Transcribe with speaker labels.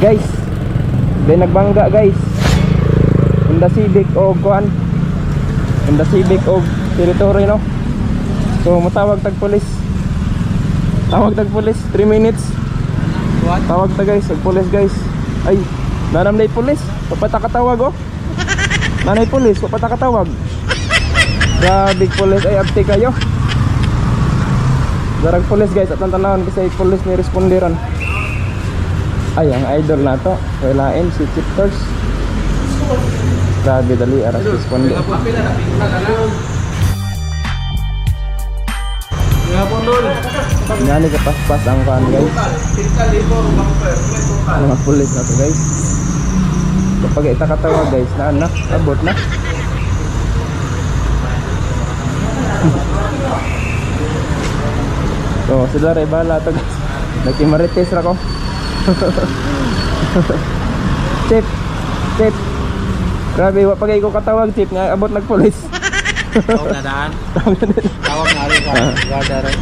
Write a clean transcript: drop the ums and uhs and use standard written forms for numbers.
Speaker 1: Guys, may nagbangga guys. Honda Civic o kuan. Honda Civic o territory no. So matawag tag pulis. Tawag tag pulis 3 minutes. Tawag ta guys, tag pulis guys. Ay, nanamlay pulis. Papatakatawag oh. Nanay pulis, papatakatawag. Grabe pulis ay abti kayo. Darag pulis guys at tantanawon kasi pulis ni responderan. Ay, ang idol na to. Walain si Chipters. Grabe dali aras responde. Ngani ka paspas ang kan guys. Mga pulis na to guys. Kapag itakatawag guys, na abot na. So, sila rin bala to guys. Nagkimarites ra ko. Chip. Grabe, wapagay ko katawag chip nga abot nagpulis.
Speaker 2: Tawag na daan. Tawag na rin. Tawag na rin.